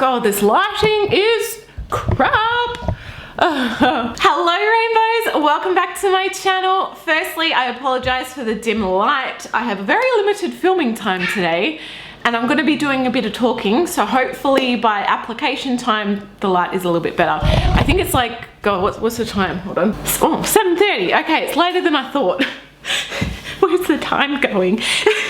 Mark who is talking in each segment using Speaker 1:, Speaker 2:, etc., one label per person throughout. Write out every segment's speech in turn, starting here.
Speaker 1: God, this lighting is crap. Hello rainbows, welcome back to my channel. Firstly, I apologize for the dim light. I have a very limited filming time today and I'm going to be doing a bit of talking, so hopefully by application time the light is a little bit better. I think it's like, God, what's the time? Hold on. Oh, 7:30. Okay, it's later than I thought. Where's the time going?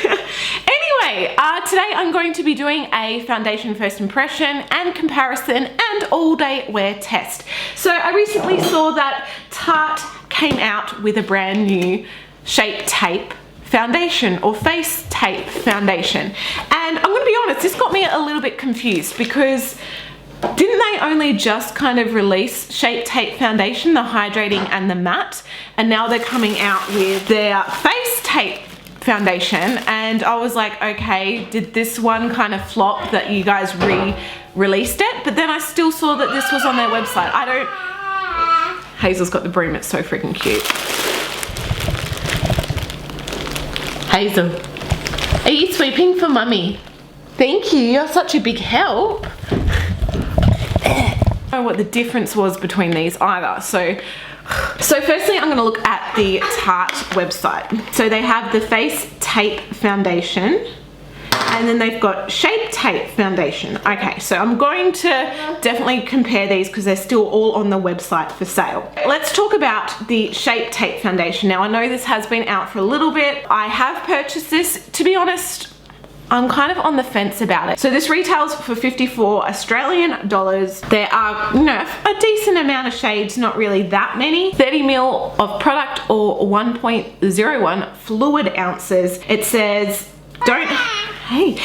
Speaker 1: Anyway, today I'm going to be doing a foundation first impression and comparison and all day wear test. So I recently saw that Tarte came out with a brand new Shape Tape foundation or face tape foundation, and I'm gonna be honest, this got me a little bit confused because didn't they only just kind of release Shape Tape foundation, the hydrating and the matte, and now they're coming out with their face tape foundation? And I was like, okay, did this one kind of flop that you guys re-released it? But then I still saw that this was on their website. Hazel's got the broom, it's so freaking cute. Hazel, are you sweeping for mummy? Thank you, you're such a big help. I don't know what the difference was between these either. So firstly I'm going to look at the Tarte website. So they have the face tape foundation and then they've got Shape Tape foundation. Okay, so I'm going to definitely compare these because they're still all on the website for sale. Let's talk about the Shape Tape foundation. Now I know this has been out for a little bit. I have purchased this. To be honest, I'm kind of on the fence about it. So this retails for 54 Australian dollars. There are, you know, a decent amount of shades, not really that many. 30 ml of product or 1.01 fluid ounces. It says, hey,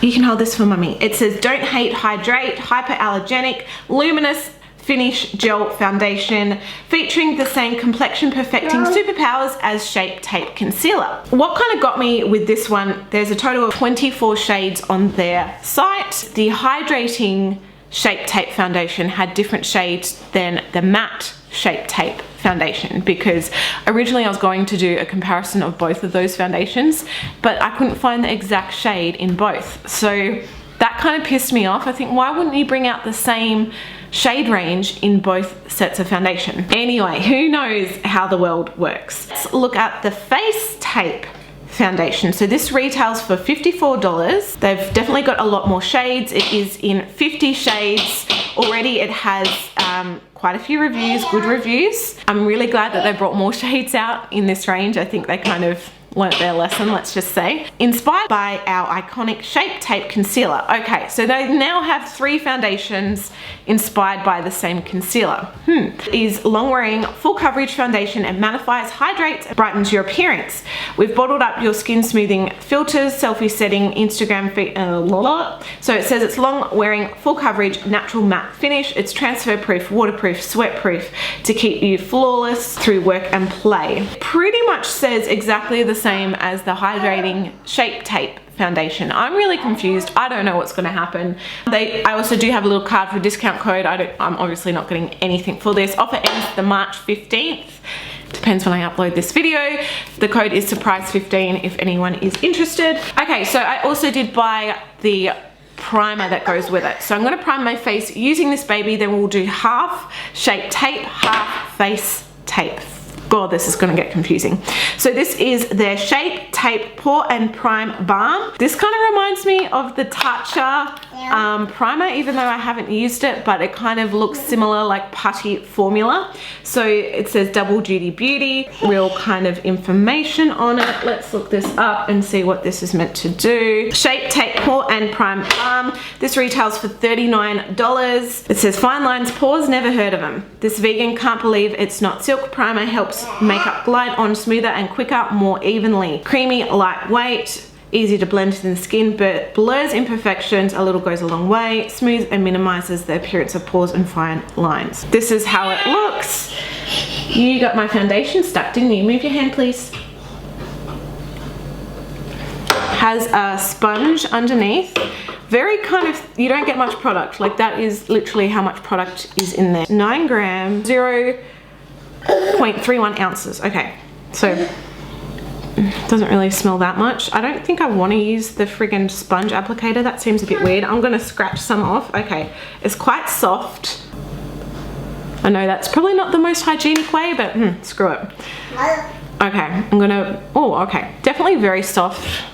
Speaker 1: you can hold this for mummy. It says, don't hate, hydrate, hyperallergenic, luminous finish gel foundation featuring the same complexion perfecting superpowers as Shape Tape concealer. What kind of got me with this one, there's a total of 24 shades on their site. The hydrating Shape Tape foundation had different shades than the matte Shape Tape foundation, because originally I was going to do a comparison of both of those foundations, but I couldn't find the exact shade in both. So that kind of pissed me off. I think, why wouldn't you bring out the same shade range in both sets of foundation? Anyway, who knows how the world works. Let's look at the face tape foundation. So this retails for $54. They've definitely got a lot more shades. It is in 50 shades. Already it has quite a few reviews, good reviews. I'm really glad that they brought more shades out in this range. I think they kind of learnt their lesson, let's just say. Inspired by our iconic Shape Tape concealer. Okay, so they now have 3 foundations inspired by the same concealer. Is long-wearing, full coverage foundation and mattifies, hydrates, and brightens your appearance. We've bottled up your skin smoothing filters, selfie setting, Instagram feed, So it says it's long-wearing, full coverage, natural matte finish. It's transfer-proof, waterproof, sweat-proof to keep you flawless through work and play. Pretty much says exactly the same as the hydrating Shape Tape foundation. I'm really confused. I don't know what's going to happen. I also do have a little card for discount code. I'm obviously not getting anything for this. Offer ends the March 15th. Depends when I upload this video. The code is surprise15 if anyone is interested. Okay, so I also did buy the primer that goes with it. So I'm going to prime my face using this baby, then we'll do half Shape Tape, half face tape. God, this is going to get confusing. So this is their Shape Tape Pore and Prime Balm. This kind of reminds me of the Tarte primer, even though I haven't used it, but it kind of looks similar, like putty formula. So it says double duty beauty, real kind of information on it. Let's look this up and see what this is meant to do. Shape Tape Pore and Prime Balm. This retails for $39. It says fine lines, pores, never heard of them. This vegan can't believe it's not silk. Primer helps makeup glide on smoother and quicker, more evenly. Creamy, lightweight, easy to blend in the skin, but blurs imperfections, a little goes a long way, smooths and minimizes the appearance of pores and fine lines. This is how it looks. You got my foundation stuck, didn't you? Move your hand, please. Has a sponge underneath. Very kind of, you don't get much product. Like, that is literally how much product is in there. 9 grams, 0.31 ounces. Okay, so Doesn't really smell that much. I don't think I want to use the friggin' sponge applicator. That seems a bit weird. I'm gonna scratch some off. Okay, it's quite soft. I know that's probably not the most hygienic way, but screw it. Okay, I'm gonna, oh, okay. Definitely very soft.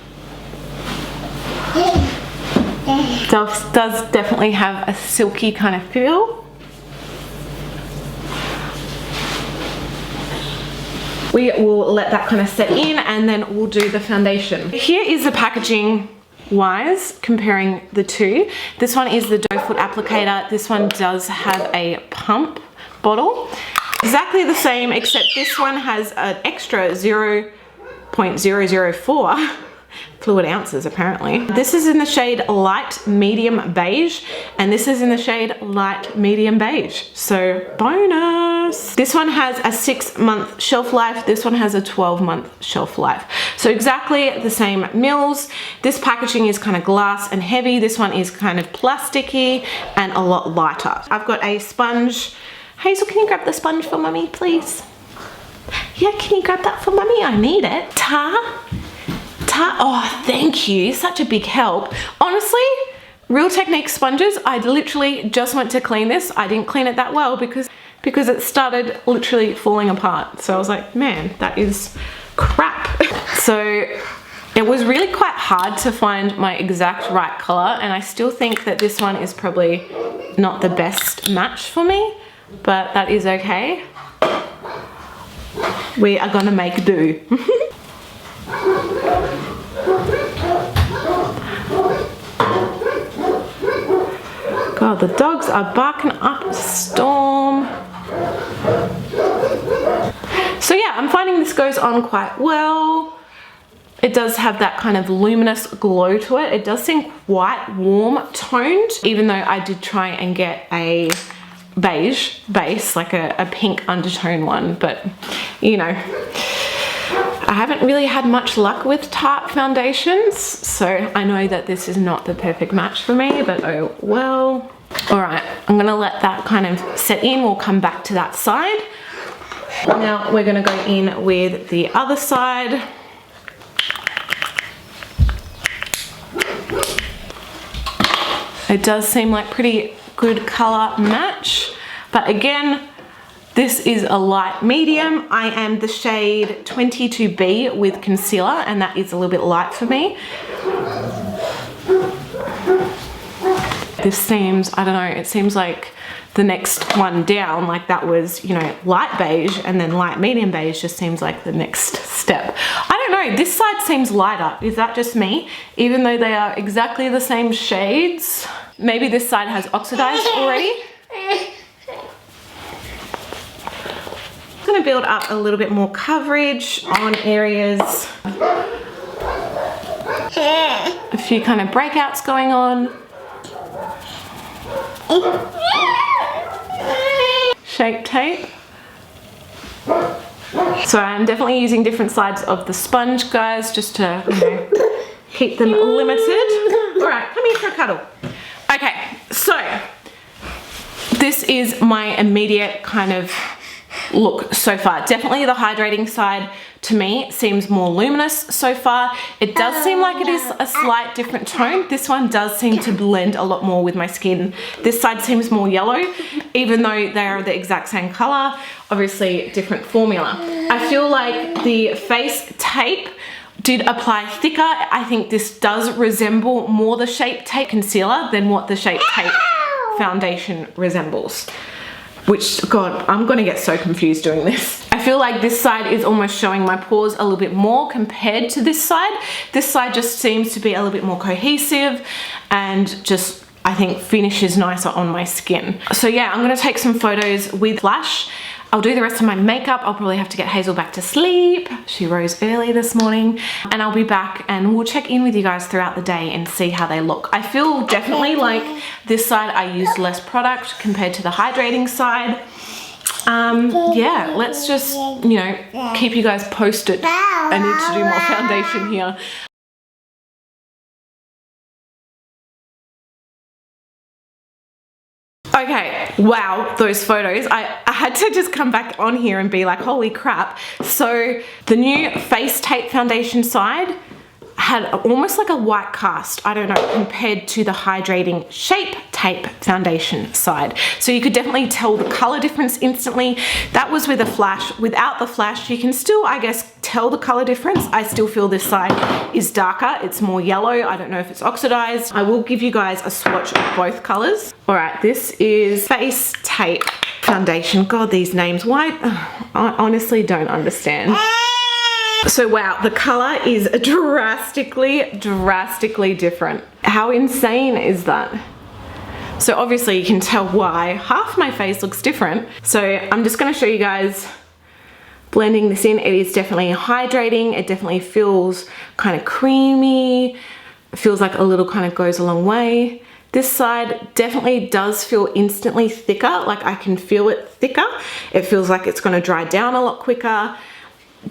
Speaker 1: Does definitely have a silky kind of feel. We will let that kind of set in and then we'll do the foundation. Here is the packaging wise, comparing the two. This one is the doe foot applicator. This one does have a pump bottle. Exactly the same, except this one has an extra 0.004 fluid ounces apparently. This is in the shade light medium beige and this is in the shade light medium beige, so bonus. This one has a 6-month shelf life, this one has a 12-month shelf life, so exactly the same mils. This packaging is kind of glass and heavy, this one is kind of plasticky and a lot lighter. I've got a sponge. Hazel, can you grab the sponge for mummy please? Yeah, can you grab that for mummy? I need it. Oh, thank you, such a big help. Honestly, Real Technique sponges, I literally just went to clean this. I didn't clean it that well because it started literally falling apart. So I was like, man, that is crap. So it was really quite hard to find my exact right color, and I still think that this one is probably not the best match for me, but that is okay. We are gonna make do. God, the dogs are barking up a storm. So yeah, I'm finding this goes on quite well. It does have that kind of luminous glow to it. It does seem quite warm toned, even though I did try and get a beige base, like a pink undertone one, but you know, I haven't really had much luck with Tarte foundations, so I know that this is not the perfect match for me, but oh well. All right, I'm gonna let that kind of set in. We'll come back to that side. Now we're gonna go in with the other side. It does seem like pretty good color match, but again, this is a light medium. I am the shade 22B with concealer, and that is a little bit light for me. This seems, I don't know, it seems like the next one down, like that was, you know, light beige, and then light medium beige just seems like the next step. I don't know, this side seems lighter. Is that just me? Even though they are exactly the same shades. Maybe this side has oxidized already. I'm gonna build up a little bit more coverage on areas. A few kind of breakouts going on. Shape tape. So I'm definitely using different sides of the sponge, guys, just to, you know, keep them limited. All right, come here for a cuddle. Okay, so this is my immediate kind of look so far. Definitely the hydrating side to me seems more luminous so far. It does seem like it is a slight different tone. This one does seem to blend a lot more with my skin. This side seems more yellow, even though they are the exact same color, obviously different formula. I feel like the face tape did apply thicker. I think this does resemble more the Shape Tape concealer than what the Shape Tape foundation resembles. Which, God, I'm gonna get so confused doing this. I feel like this side is almost showing my pores a little bit more compared to this side. This side just seems to be a little bit more cohesive and just, I think, finishes nicer on my skin. So yeah, I'm gonna take some photos with flash. I'll do the rest of my makeup. I'll probably have to get Hazel back to sleep. She rose early this morning, and I'll be back and we'll check in with you guys throughout the day and see how they look. I feel definitely like this side I used less product compared to the hydrating side. Yeah, let's just, you know, keep you guys posted. I need to do more foundation here. Okay, wow, those photos. I had to just come back on here and be like, holy crap. So the new Face Tape foundation side had almost like a white cast, I don't know, compared to the hydrating Shape Tape foundation side. So you could definitely tell the color difference instantly. That was with a flash. Without the flash, you can still, I guess, tell the color difference. I still feel this side is darker. It's more yellow. I don't know if it's oxidized. I will give you guys a swatch of both colors. All right, this is Face Tape foundation. God, these names, why? I honestly don't understand. So wow, the color is drastically different. How insane is that? So obviously you can tell why half my face looks different. So I'm just gonna show you guys blending this in. It is definitely hydrating. It definitely feels kind of creamy. It feels like a little kind of goes a long way. This side definitely does feel instantly thicker. Like I can feel it thicker. It feels like it's gonna dry down a lot quicker.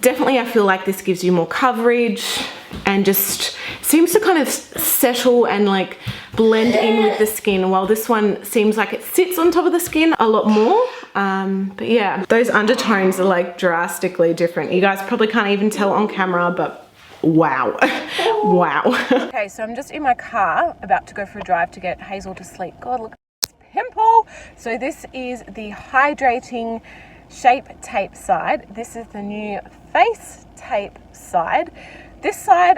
Speaker 1: Definitely I feel like this gives you more coverage and just seems to kind of settle and like blend in with the skin, while this one seems like it sits on top of the skin a lot more. But yeah, those undertones are like drastically different. You guys probably can't even tell on camera, but wow. Wow. Okay, so I'm just in my car about to go for a drive to get Hazel to sleep. God, look at this pimple. So this is the hydrating Shape Tape side. This is the new Face Tape side. This side,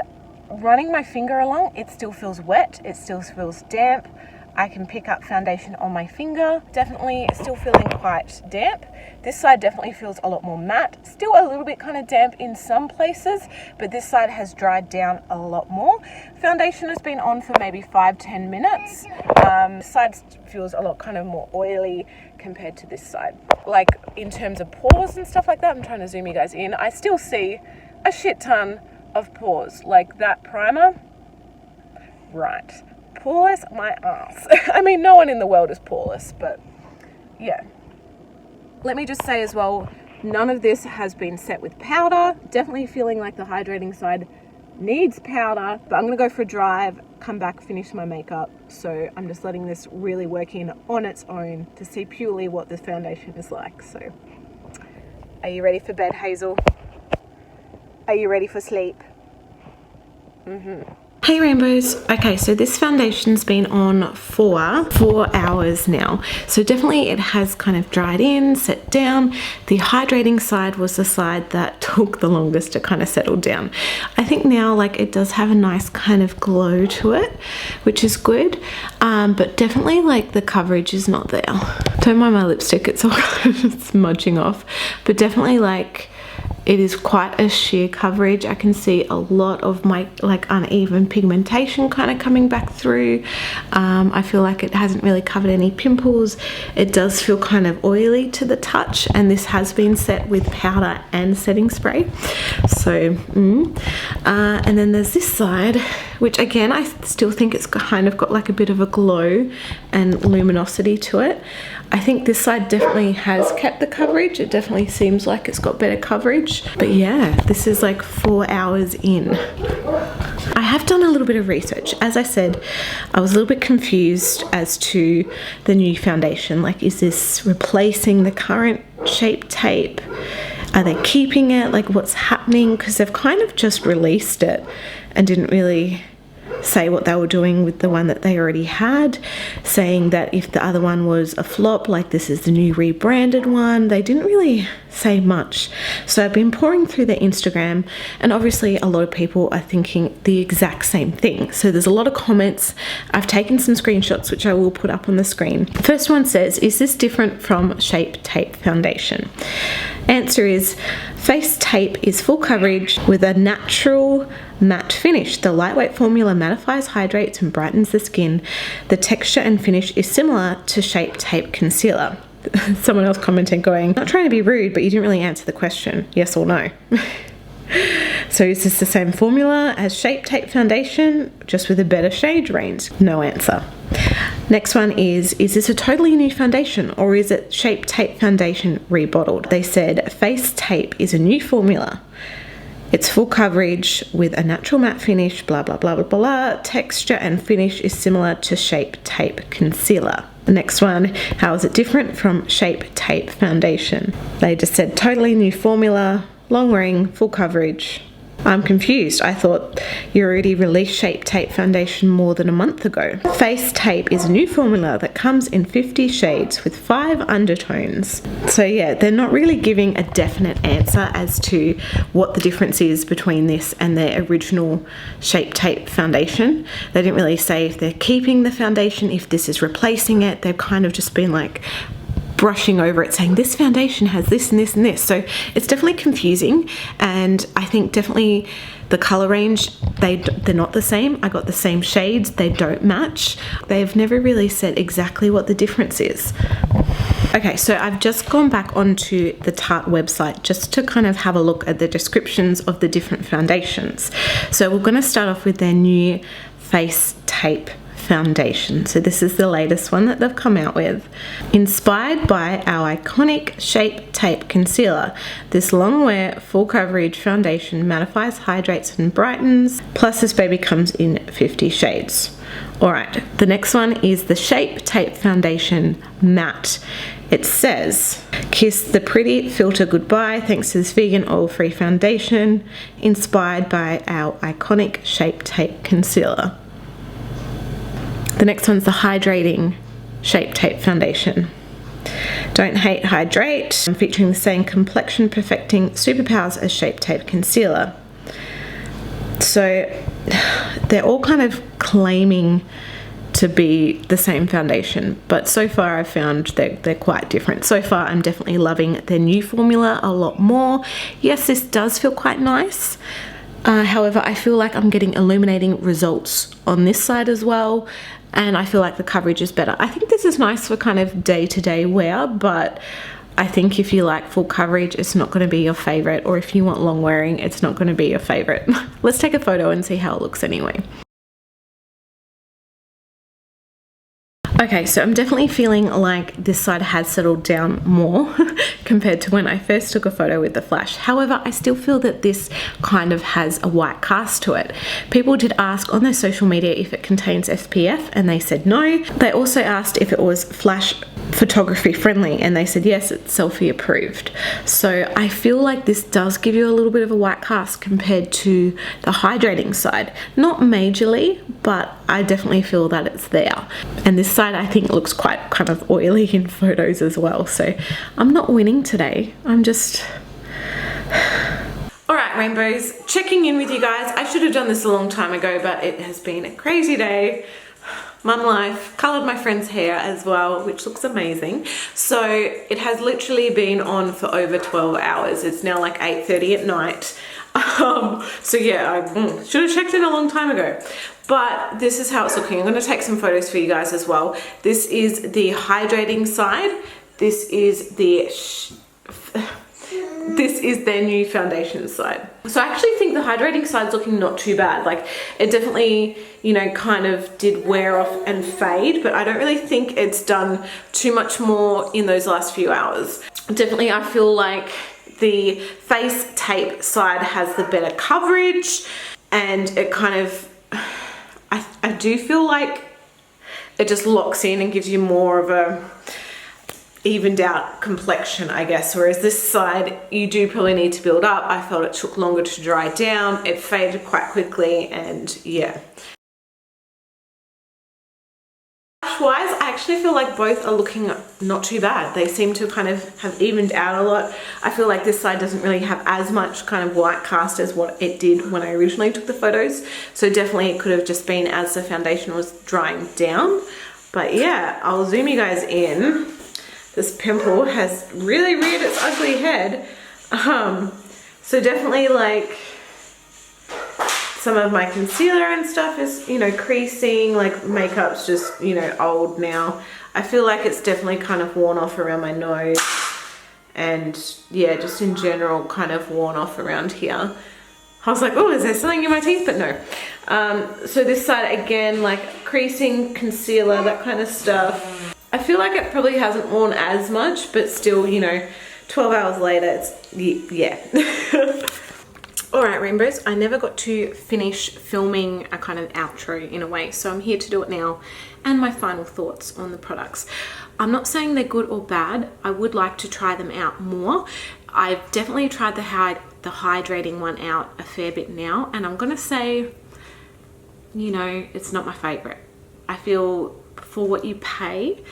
Speaker 1: running my finger along, it still feels wet, it still feels damp. I can pick up foundation on my finger. Definitely still feeling quite damp. This side definitely feels a lot more matte. Still a little bit kind of damp in some places, but this side has dried down a lot more. Foundation has been on for maybe 5-10 minutes. This side feels a lot kind of more oily compared to this side. Like in terms of pores and stuff like that, I'm trying to zoom you guys in. I still see a shit ton of pores. Like that primer, right. Poreless my ass. I mean, no one in the world is poreless, but yeah. Let me just say as well, none of this has been set with powder. Definitely feeling like the hydrating side needs powder, but I'm gonna go for a drive, come back, finish my makeup. So I'm just letting this really work in on its own to see purely what the foundation is like. So are you ready for bed, Hazel? Are you ready for sleep? Hey Rainbows. Okay, so this foundation's been on for 4 hours now. So definitely it has kind of dried in, set down. The hydrating side was the side that took the longest to kind of settle down. I think now like it does have a nice kind of glow to it, which is good. But definitely like the coverage is not there. Don't mind my lipstick, it's all kind of smudging off. But definitely like it is quite a sheer coverage. I can see a lot of my like uneven pigmentation kind of coming back through. I feel like it hasn't really covered any pimples. It does feel kind of oily to the touch, and this has been set with powder and setting spray. So, and then there's this side, which again, I still think it's kind of got like a bit of a glow and luminosity to it. I think this side definitely has kept the coverage. It definitely seems like it's got better coverage. But yeah, this is like 4 hours in. I have done a little bit of research. As I said, I was a little bit confused as to the new foundation. Like, is this replacing the current Shape Tape? Are they keeping it? Like, what's happening? Because they've kind of just released it and didn't really say what they were doing with the one that they already had, saying that if the other one was a flop, like this is the new rebranded one. They didn't really say much. So I've been pouring through their Instagram, and obviously a lot of people are thinking the exact same thing. So there's a lot of comments. I've taken some screenshots, which I will put up on the screen. The first one says, is this different from Shape Tape foundation? Answer is, Face Tape is full coverage with a natural matte finish. The lightweight formula mattifies, hydrates, and brightens the skin. The texture and finish is similar to Shape Tape concealer. Someone else commented going, not trying to be rude, but you didn't really answer the question, yes or no. So is this the same formula as Shape Tape foundation, just with a better shade range? No answer. Next one is this a totally new foundation, or is it Shape Tape foundation rebottled? They said Face Tape is a new formula. It's full coverage with a natural matte finish, blah, blah, blah, blah, blah. Texture and finish is similar to Shape Tape Concealer. The next one, how is it different from Shape Tape Foundation? They just said totally new formula, long wearing, full coverage. I'm confused. I thought you already released Shape Tape Foundation more than a month ago. Face Tape is a new formula that comes in 50 shades with 5 undertones. So yeah, they're not really giving a definite answer as to what the difference is between this and their original Shape Tape Foundation. They didn't really say if they're keeping the foundation, if this is replacing it. They've kind of just been like brushing over it saying this foundation has this and this and this, so it's definitely confusing. And I think definitely the color range, they're not the same. I got the same shades, they don't match. They've never really said exactly what the difference is. Okay, so I've just gone back onto the Tarte website just to kind of have a look at the descriptions of the different foundations. So we're going to start off with their new Face Tape Foundation. So this is the latest one that they've come out with. Inspired by our iconic Shape Tape Concealer, this long wear full coverage foundation mattifies, hydrates and brightens. Plus this baby comes in 50 shades. Alright, the next one is the Shape Tape Foundation Matte. It says, kiss the pretty filter goodbye thanks to this vegan oil-free foundation inspired by our iconic Shape Tape Concealer. The next one's the Hydrating Shape Tape Foundation. Don't hate, hydrate, featuring the same complexion perfecting superpowers as Shape Tape Concealer. So they're all kind of claiming to be the same foundation, but so far I've found they're quite different. So far I'm definitely loving their new formula a lot more. Yes, this does feel quite nice. However, I feel like I'm getting illuminating results on this side as well, and I feel like the coverage is better. I think this is nice for kind of day-to-day wear, but I think if you like full coverage, it's not going to be your favorite, or if you want long wearing, it's not going to be your favorite. Let's take a photo and see how it looks anyway. Okay, so I'm definitely feeling like this side has settled down more compared to when I first took a photo with the flash. However, I still feel that this kind of has a white cast to it. People did ask on their social media if it contains SPF and they said no. They also asked if it was flash photography friendly and they said yes, it's selfie approved. So I feel like this does give you a little bit of a white cast compared to the hydrating side. Not majorly, but I definitely feel that it's there. And this side I think looks quite kind of oily in photos as well. So I'm not winning today. I'm just... Alright rainbows, checking in with you guys. I should have done this a long time ago, but it has been a crazy day. Mum life, coloured my friend's hair as well, which looks amazing. So it has literally been on for over 12 hours. It's now like 8:30 at night. So yeah, I should have checked in a long time ago. But this is how it's looking. I'm going to take some photos for you guys as well. This is the hydrating side. This is the this is their new foundation side. So I actually think the hydrating side's looking not too bad. Like it definitely, you know, kind of did wear off and fade, but I don't really think it's done too much more in those last few hours. Definitely I feel like the face tape side has the better coverage, and it kind of, I do feel like it just locks in and gives you more of a evened out complexion, I guess, whereas this side you do probably need to build up. I felt it took longer to dry down, it faded quite quickly, and yeah. Wise, I actually feel like both are looking not too bad. They seem to kind of have evened out a lot. I feel like this side doesn't really have as much kind of white cast as what it did when I originally took the photos. So definitely it could have just been as the foundation was drying down. But yeah, I'll zoom you guys in. This pimple has really reared its ugly head. So definitely like some of my concealer and stuff is, you know, creasing, like makeup's just, you know, old now. I feel like it's definitely kind of worn off around my nose, and yeah, just in general kind of worn off around here. I was like, oh, is there something in my teeth? But no. So this side again, like creasing, concealer, that kind of stuff. I feel like it probably hasn't worn as much, but still, you know, 12 hours later, it's, yeah. All right, rainbows, I never got to finish filming a kind of outro in a way, so I'm here to do it now and my final thoughts on the products. I'm not saying they're good or bad. I would like to try them out more. I've definitely tried the hydrating one out a fair bit now, and I'm gonna say, you know, it's not my favorite. I feel for what you pay,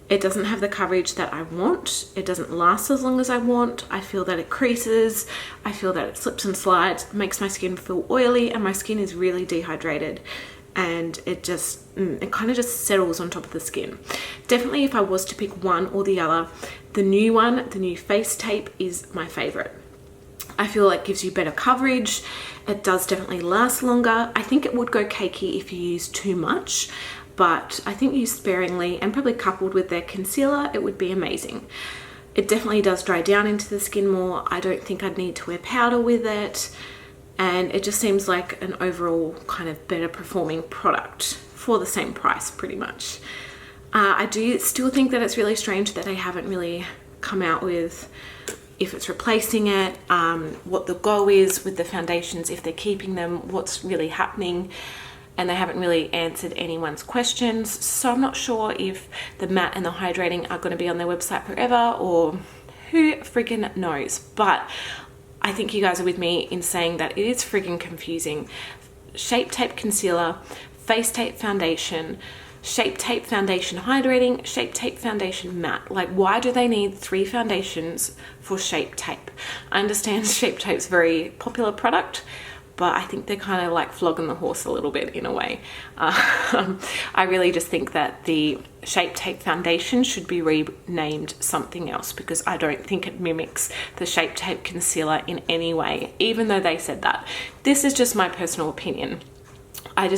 Speaker 1: it doesn't have the coverage that I want. It doesn't last as long as I want. I feel that it creases. I feel that it slips and slides, makes my skin feel oily, and my skin is really dehydrated. And it just, it kind of just settles on top of the skin. Definitely if I was to pick one or the other, the new one, the new face tape, is my favorite. I feel like it gives you better coverage. It does definitely last longer. I think it would go cakey if you use too much, but I think used sparingly and probably coupled with their concealer, it would be amazing. It definitely does dry down into the skin more. I don't think I'd need to wear powder with it. And it just seems like an overall kind of better performing product for the same price pretty much. I do still think that it's really strange that they haven't really come out with if it's replacing it, what the go is with the foundations, if they're keeping them, what's really happening. And they haven't really answered anyone's questions. So I'm not sure if the matte and the hydrating are going to be on their website forever, or who freaking knows. But I think you guys are with me in saying that it is freaking confusing. Shape Tape Concealer, Face Tape Foundation, Shape Tape Foundation Hydrating, Shape Tape Foundation Matte. Like, why do they need 3 foundations for Shape Tape? I understand Shape Tape's a very popular product, but I think they're kind of like flogging the horse a little bit in a way. I really just think that the Shape Tape Foundation should be renamed something else, because I don't think it mimics the Shape Tape Concealer in any way, even though they said that. This is just my personal opinion. I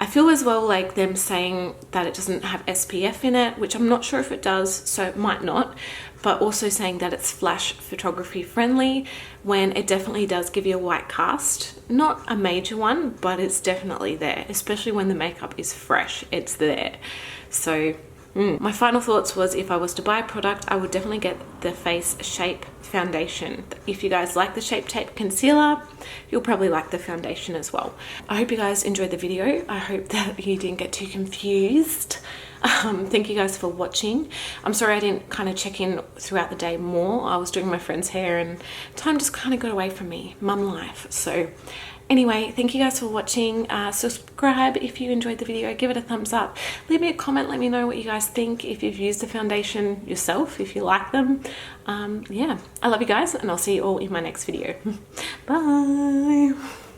Speaker 1: feel as well like them saying that it doesn't have SPF in it, which I'm not sure if it does, so it might not, but also saying that it's flash photography friendly, when it definitely does give you a white cast. Not a major one, but it's definitely there, especially when the makeup is fresh, it's there. So my final thoughts was, if I was to buy a product, I would definitely get the Face Shape Foundation. If you guys like the Shape Tape Concealer, you'll probably like the foundation as well. I hope you guys enjoyed the video. I hope that you didn't get too confused. Thank you guys for watching. I'm sorry I didn't kind of check in throughout the day more. I was doing my friend's hair and time just kind of got away from me, mum life. So anyway, thank you guys for watching. Subscribe if you enjoyed the video, give it a thumbs up, leave me a comment, let me know what you guys think, if you've used the foundation yourself, if you like them. Yeah, I love you guys, and I'll see you all in my next video. Bye.